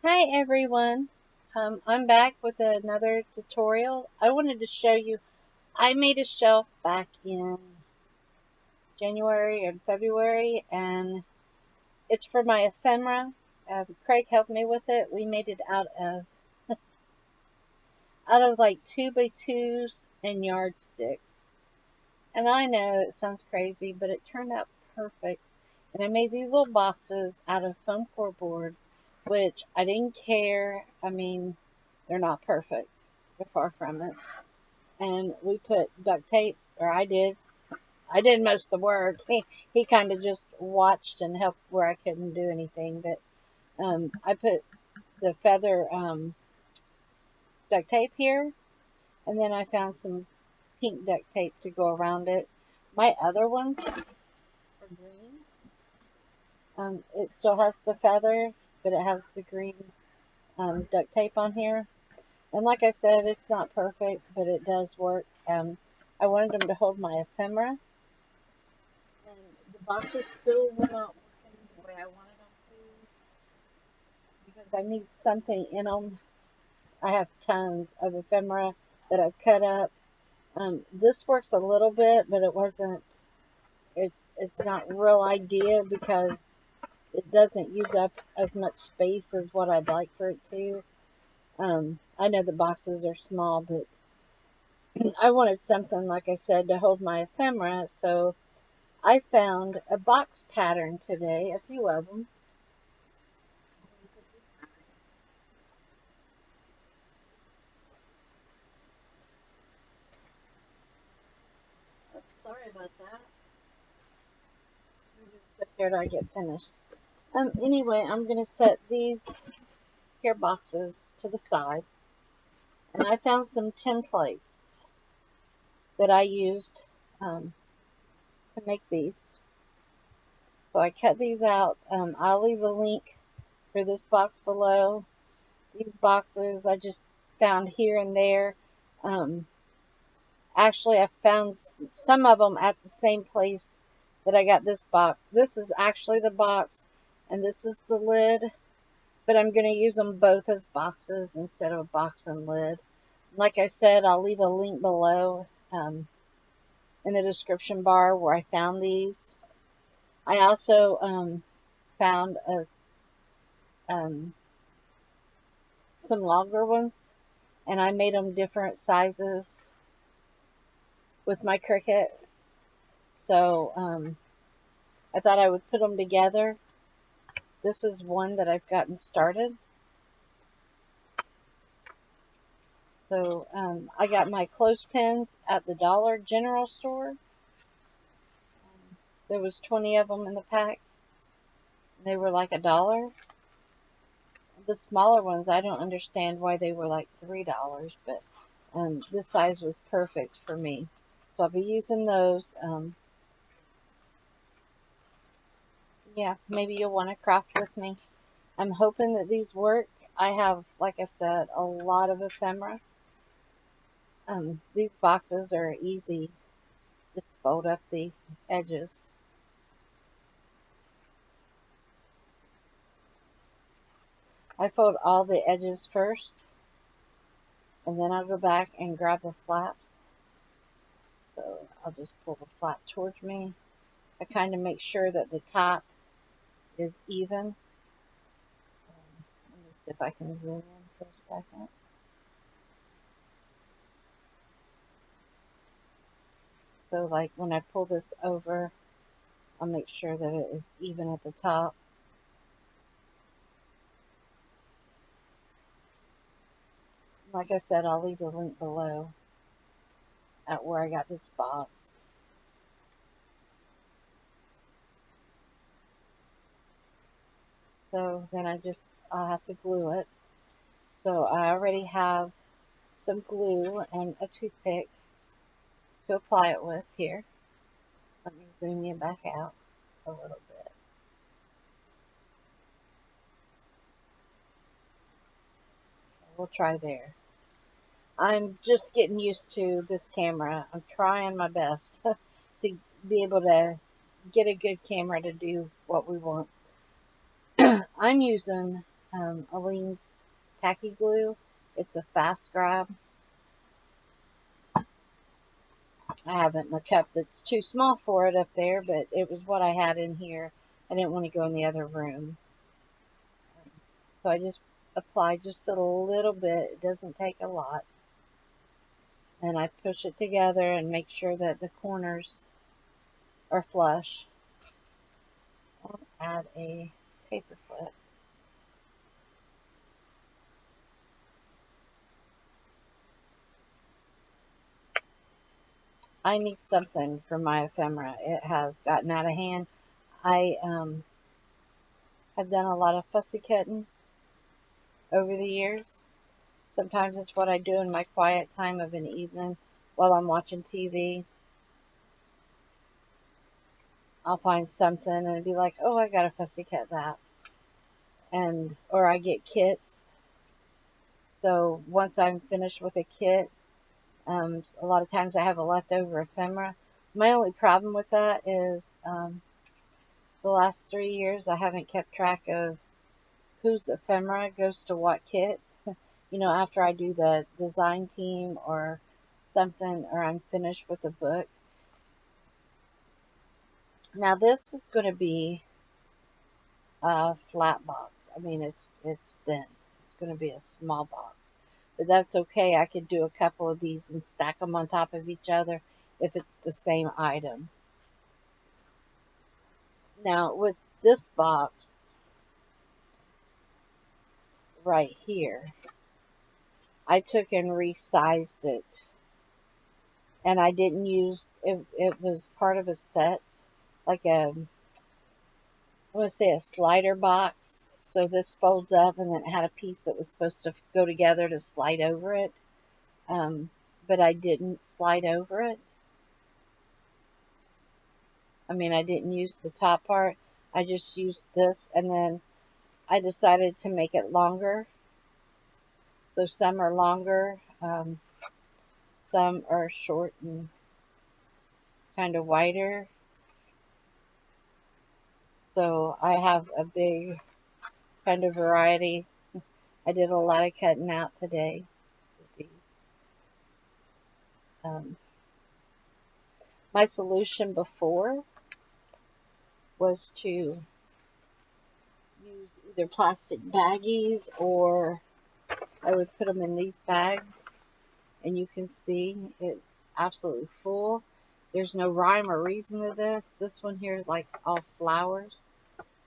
Hi everyone, I'm back with another tutorial. I wanted to show you, I made a shelf back in January and February, and it's for my ephemera. Craig helped me with it. We made it out of like 2x2s and yardsticks. And I know it sounds crazy, but it turned out perfect. And I made these little boxes out of foam core board, which I didn't care. I mean, they're not perfect. They're far from it. And we put duct tape, or I did. I did most of the work. He kind of just watched and helped where I couldn't do anything. But I put the feather duct tape here, and then I found some pink duct tape to go around it. My other ones are green. It still has the feather, but it has the green duct tape on here. And like I said, it's not perfect, but it does work. I wanted them to hold my ephemera, and the boxes still were not working the way I wanted them to because I need something in them. I have tons of ephemera that I've cut up. This works a little bit, but it wasn't. It's not real idea because it doesn't use up as much space as what I'd like for it to. I know the boxes are small, but I wanted something, like I said, to hold my ephemera, so I found a box pattern today, a few of them. Sorry about that. I'm just sit here till I get finished. Anyway, I'm going to set these here boxes to the side, and I found some templates that I used to make these. So I cut these out. I'll leave a link for this box below. These boxes I just found here and there. Um, Actually, I found some of them at the same place that I got this box. This is actually the box, and this is the lid, but I'm going to use them both as boxes instead of a box and lid. Like I said, I'll leave a link below in the description bar where I found these. I also found um, some longer ones, and I made them different sizes with my Cricut. So I thought I would put them together. This is one that I've gotten started. So I got my clothespins at the Dollar General store. There was 20 of them in the pack. They were like $1. The smaller ones, I don't understand why they were like $3, but this size was perfect for me. So I'll be using those. Yeah, maybe you'll want to craft with me. I'm hoping that these work. I have, like I said, a lot of ephemera. These boxes are easy. Just fold up the edges. I fold all the edges first, and then I'll go back and grab the flaps. So I'll just pull the flap towards me. I kind of make sure that the top is even. Let me see if I can zoom in for a second. So like when I pull this over, I'll make sure that it is even at the top. Like I said, I'll leave the link below at where I got this box. So then I'll have to glue it. So I already have some glue and a toothpick to apply it with here. Let me zoom you back out a little bit. We'll try there. I'm just getting used to this camera. I'm trying my best to be able to get a good camera to do what we want. I'm using Aleene's tacky glue. It's a fast grab. I haven't my cup that's too small for it up there, but it was what I had in here. I didn't want to go in the other room. So I just apply just a little bit. It doesn't take a lot. And I push it together and make sure that the corners are flush. I'll add a paper clip. I need something for my ephemera. It has gotten out of hand. I have done a lot of fussy cutting over the years. Sometimes it's what I do in my quiet time of an evening while I'm watching TV. I'll find something and be like, oh, I gotta fussy cut that. Or I get kits. So once I'm finished with a kit, a lot of times I have a leftover ephemera. My only problem with that is the last 3 years I haven't kept track of whose ephemera goes to what kit. After I do the design team or something, or I'm finished with a book. Now this is going to be a flat box. I mean, it's thin. It's going to be a small box. But that's okay. I could do a couple of these and stack them on top of each other if it's the same item. Now with this box right here, I took and resized it. And I didn't use, it was part of a set, like I want to say a slider box. So this folds up and then it had a piece that was supposed to go together to slide over it. But I didn't slide over it. I mean, I didn't use the top part. I just used this, and then I decided to make it longer. So some are longer, some are short and kind of wider. So I have a big kind of variety. I did a lot of cutting out today with these. My solution before was to use either plastic baggies, or I would put them in these bags, and you can see it's absolutely full. There's no rhyme or reason to this. This one here is like all flowers,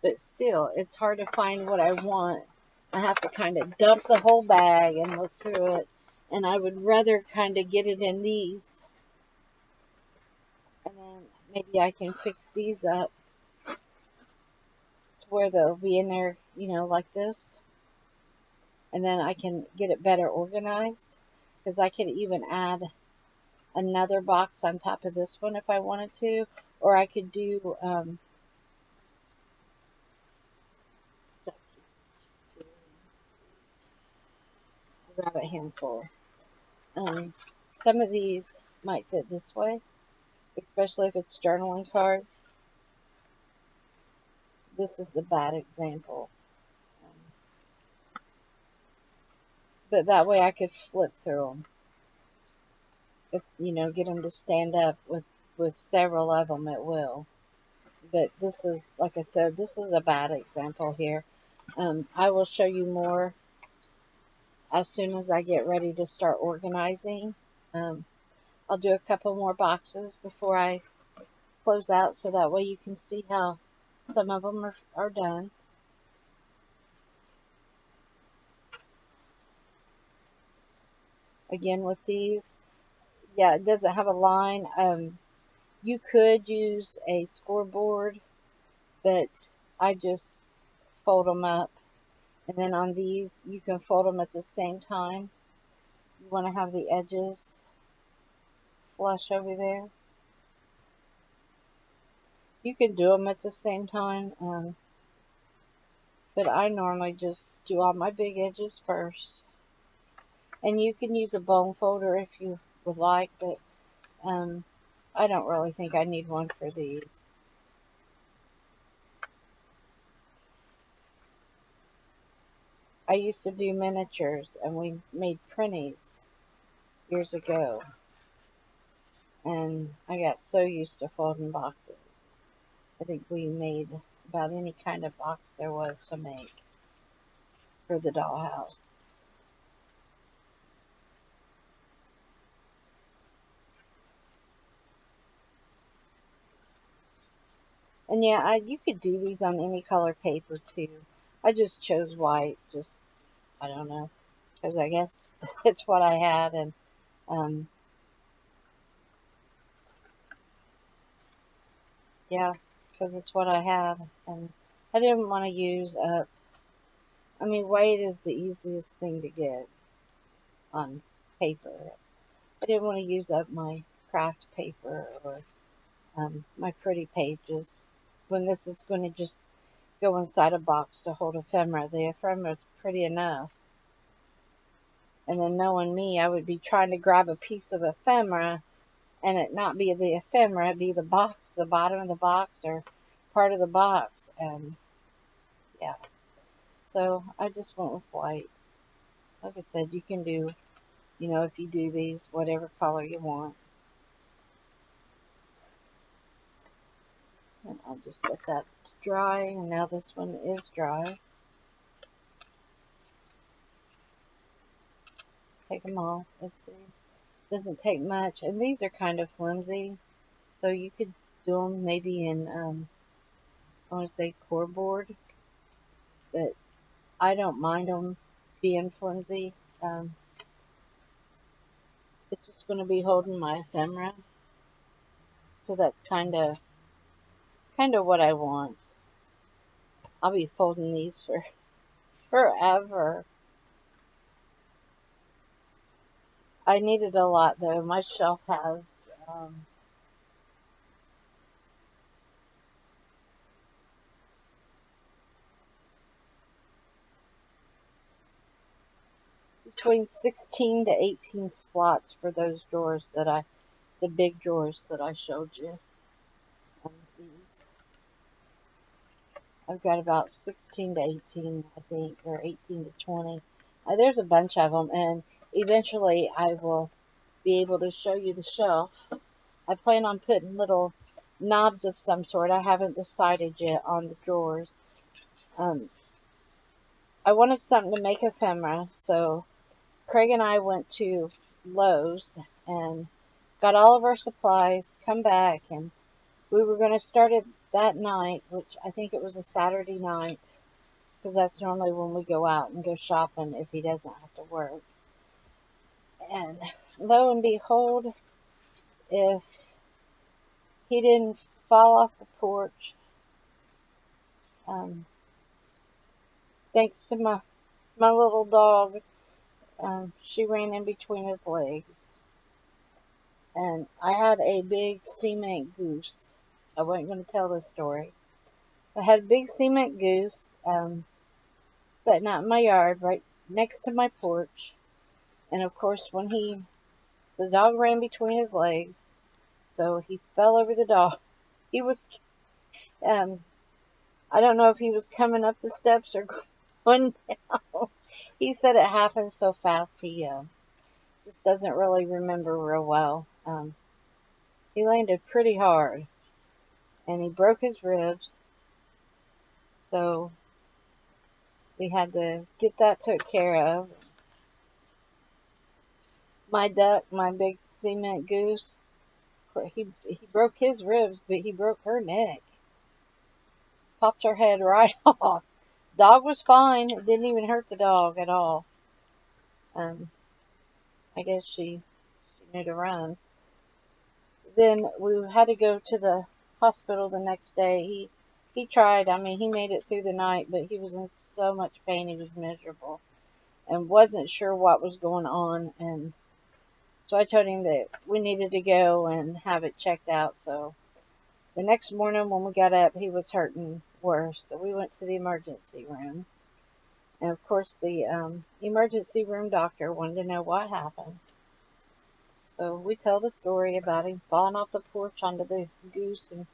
but still, it's hard to find what I want. I have to kind of dump the whole bag and look through it, and I would rather kind of get it in these, and then maybe I can fix these up to where they'll be in there, like this, and then I can get it better organized, because I could even add another box on top of this one if I wanted to, or I could do grab a handful. Some of these might fit this way, especially if it's journaling cards. This is a bad example, but that way I could flip through them. If get them to stand up with several of them, it will. But this is, like I said, this is a bad example here. I will show you more as soon as I get ready to start organizing. I'll do a couple more boxes before I close out, so that way you can see how some of them are done. Again, with these, yeah, it doesn't have a line. You could use a scoreboard, but I just fold them up. And then on these, you can fold them at the same time. You want to have the edges flush over there. You can do them at the same time, but I normally just do all my big edges first. And you can use a bone folder if you would like, but I don't really think I need one for these. I used to do miniatures, and we made printies years ago. And I got so used to folding boxes. I think we made about any kind of box there was to make for the dollhouse. And yeah, you could do these on any color paper too. I just chose white, just, I don't know, because I guess it's what I had, and um, yeah, because it's what I had, and I didn't want to use up. I mean, white is the easiest thing to get on paper. I didn't want to use up my craft paper or my pretty pages when this is going to just go inside a box to hold ephemera. The ephemera is pretty enough. And then knowing me, I would be trying to grab a piece of ephemera and it not be the ephemera, be the box, the bottom of the box or part of the box. And yeah, so I just went with white. Like I said, you can do, if you do these, whatever color you want. And I'll just let that dry. And now this one is dry. Take them off. Let's see. Doesn't take much. And these are kind of flimsy. So you could do them maybe in, I want to say cardboard. But I don't mind them being flimsy. It's just going to be holding my ephemera. So that's kind of what I want. I'll be folding these for forever. I needed a lot though. My shelf has between 16 to 18 slots for those drawers the big drawers that I showed you. These. I've got about 16 to 18, I think, or 18 to 20. There's a bunch of them, and eventually I will be able to show you the shelf. I plan on putting little knobs of some sort. I haven't decided yet on the drawers. I wanted something to make ephemera, so Craig and I went to Lowe's and got all of our supplies, come back, and we were going to start it that night, which I think it was a Saturday night, because that's normally when we go out and go shopping if he doesn't have to work. And lo and behold, if he didn't fall off the porch, um, thanks to my little dog, she ran in between his legs. And I had a big cement goose. I wasn't going to tell this story. I had a big cement goose sitting out in my yard right next to my porch. And of course, the dog ran between his legs, so he fell over the dog. He was, um, I don't know if he was coming up the steps or going down. He said it happened so fast he just doesn't really remember real well. He landed pretty hard, and he broke his ribs, so we had to get that took care of. My duck, my big cement goose, he broke his ribs, but he broke her neck. Popped her head right off. Dog was fine. It didn't even hurt the dog at all. Um, I guess she knew to run. Then we had to go to the hospital the next day. He tried. I mean, he made it through the night, but he was in so much pain. He was miserable and wasn't sure what was going on. And so I told him that we needed to go and have it checked out. So the next morning when we got up, he was hurting worse. So we went to the emergency room. And of course, the emergency room doctor wanted to know what happened. So we told a story about him falling off the porch onto the goose and,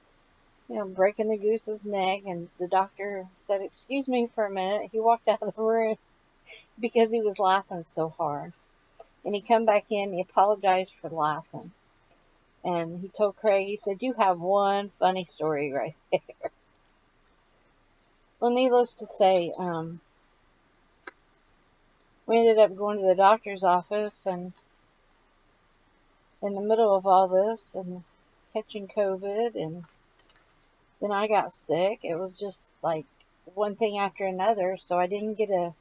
breaking the goose's neck. And the doctor said, "Excuse me for a minute." He walked out of the room. because he was laughing so hard. And he come back in, he apologized for laughing. And he told Craig, he said, "You have one funny story right there." Well, needless to say, we ended up going to the doctor's office, and in the middle of all this, and catching COVID, and then I got sick. It was just like one thing after another, so I didn't get to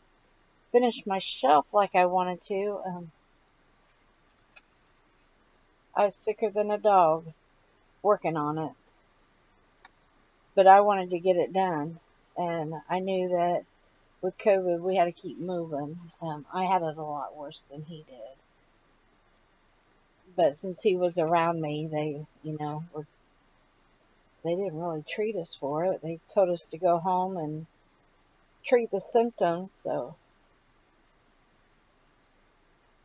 finish my shelf like I wanted to. I was sicker than a dog working on it, but I wanted to get it done, and I knew that with COVID we had to keep moving. I had it a lot worse than he did, but since he was around me, they didn't really treat us for it. They told us to go home and treat the symptoms, so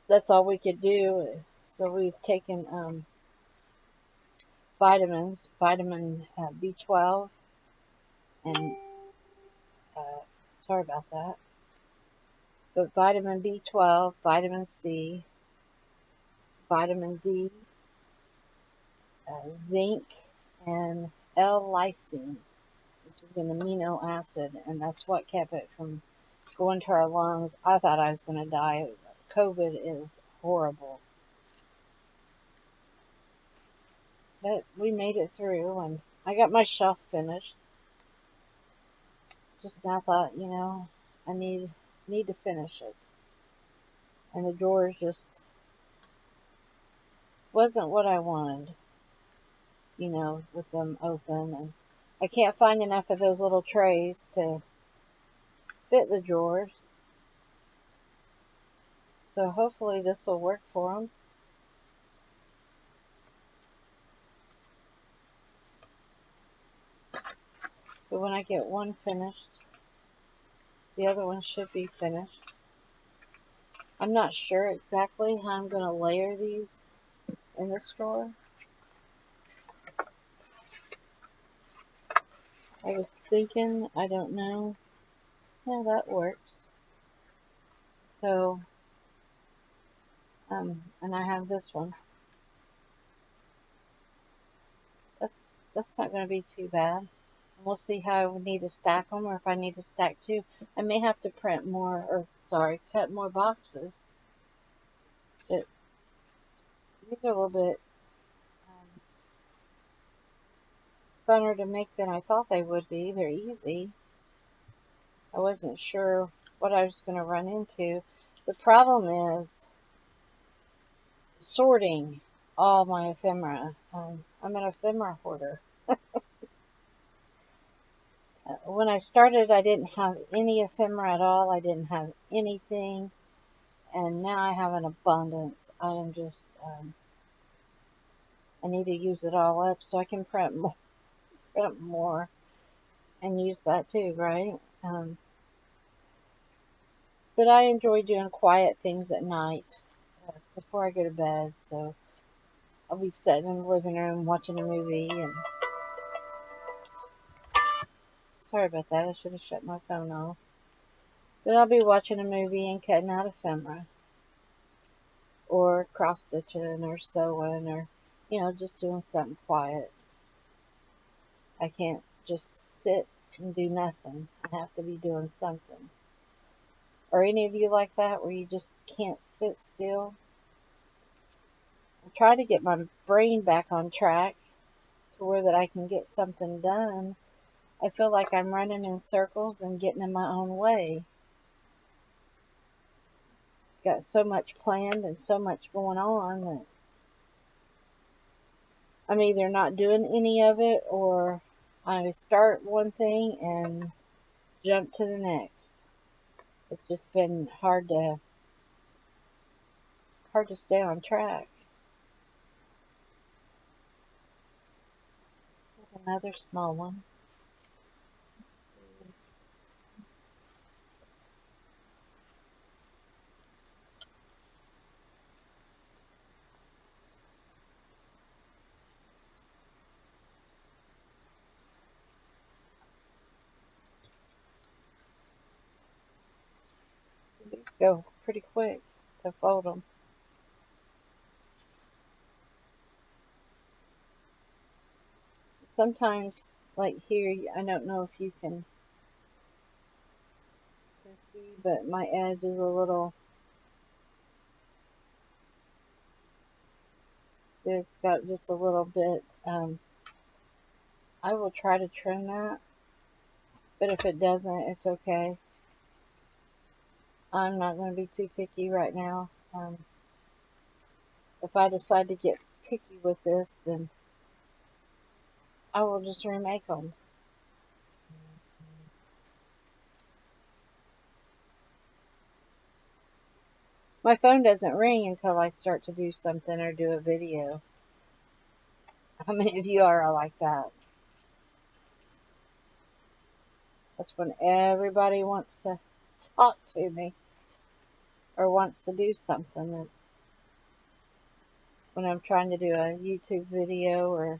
that's all we could do. So we was taking vitamins, vitamin B12, and uh, sorry about that, but vitamin B12, vitamin C, vitamin D, zinc, and L-lysine, which is an amino acid, and that's what kept it from going to our lungs. I thought I was going to die. COVID is horrible. But we made it through, and I got my shelf finished. Just now thought, I need to finish it. And the drawers just wasn't what I wanted, with them open. And I can't find enough of those little trays to fit the drawers. So hopefully this will work for them. So when I get one finished, the other one should be finished. I'm not sure exactly how I'm going to layer these in this drawer. I was thinking, I don't know. Yeah, that works. So, and I have this one. That's not going to be too bad. We'll see how I would need to stack them, or if I need to stack two. I may have to print more, cut more boxes. These are a little bit funner to make than I thought they would be. They're easy. I wasn't sure what I was going to run into. The problem is sorting all my ephemera. I'm an ephemera hoarder. When I started, I didn't have any ephemera at all. I didn't have anything. And now I have an abundance. I am just, I need to use it all up so I can print more and use that too, right? But I enjoy doing quiet things at night before I go to bed. So I'll be sitting in the living room watching a movie. And sorry about that. I should have shut my phone off. But I'll be watching a movie and cutting out ephemera, or cross stitching, or sewing, or just doing something quiet. I can't just sit and do nothing. I have to be doing something. Are any of you like that, where you just can't sit still? I try to get my brain back on track to where that I can get something done. I feel like I'm running in circles and getting in my own way. Got so much planned and so much going on that I'm either not doing any of it, or I start one thing and jump to the next. It's just been hard to stay on track. There's another small one. These go pretty quick to fold them. Sometimes, like here, I don't know if you can see, but my edge is a little, it's got just a little bit. I will try to trim that, but if it doesn't, it's okay. I'm not going to be too picky right now. If I decide to get picky with this, then I will just remake them. My phone doesn't ring until I start to do something or do a video. How many of you are like that? That's when everybody wants to talk to me or wants to do something. That's when I'm trying to do a YouTube video or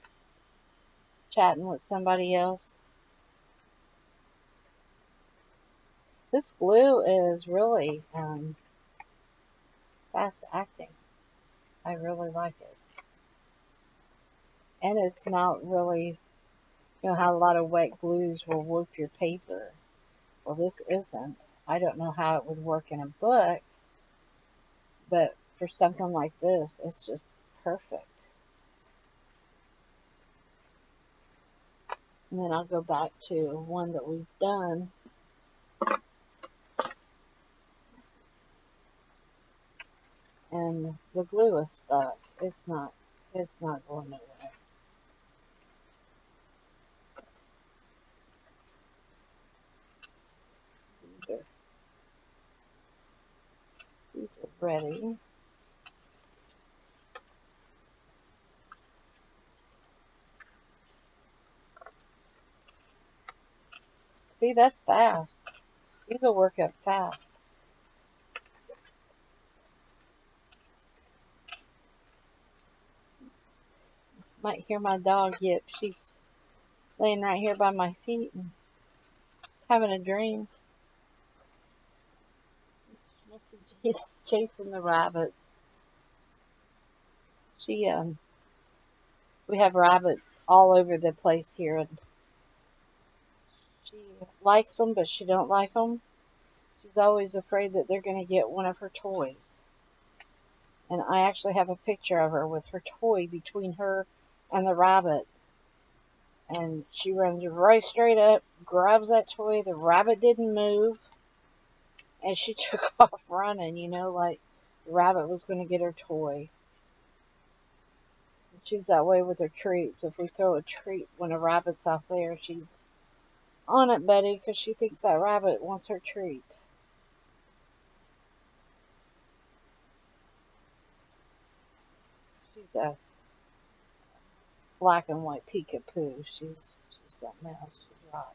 chatting with somebody else. This glue is really fast acting. I really like it. And it's not really, you know how a lot of wet glues will warp your paper. Well, this isn't. I don't know how it would work in a book, but for something like this, it's just perfect. And then I'll go back to one that we've done. And the glue is stuck. It's not going nowhere. These are ready. See, that's fast. These will work up fast. Might hear my dog yip. She's laying right here by my feet and just having a dream. She must be chasing the rabbits. We have rabbits all over the place here, and she likes them, but she don't like them. She's always afraid that they're going to get one of her toys. And I actually have a picture of her with her toy between her and the rabbit. And she runs right straight up, grabs that toy. The rabbit didn't move. And she took off running, like the rabbit was going to get her toy. She's that way with her treats. If we throw a treat when a rabbit's out there, she's on it, buddy, because she thinks that rabbit wants her treat. She's a black and white peekapoo. She's something else. She's rotten.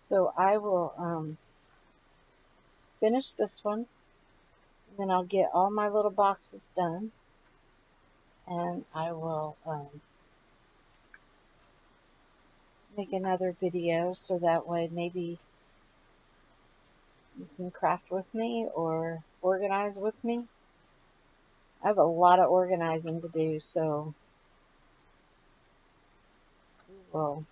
So I will finish this one, and then I'll get all my little boxes done, and I will make another video so that way maybe you can craft with me or organize with me. I have a lot of organizing to do, so we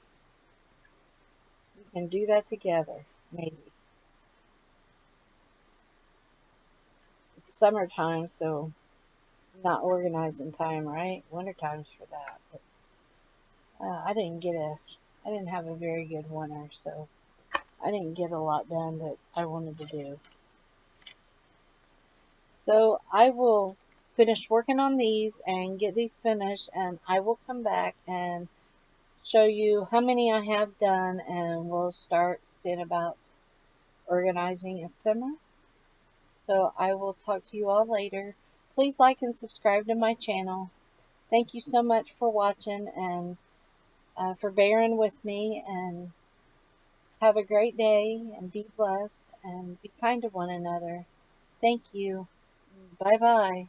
can do that together, maybe. It's summertime, so not organizing time, right? Winter time's for that. But I didn't have a very good winter, so I didn't get a lot done that I wanted to do. So I will finish working on these and get these finished, and I will come back and show you how many I have done, and we'll start seeing about organizing ephemera. So I will talk to you all later. Please like and subscribe to my channel. Thank you so much for watching and for bearing with me, and have a great day and be blessed and be kind to one another. Thank you. Bye bye.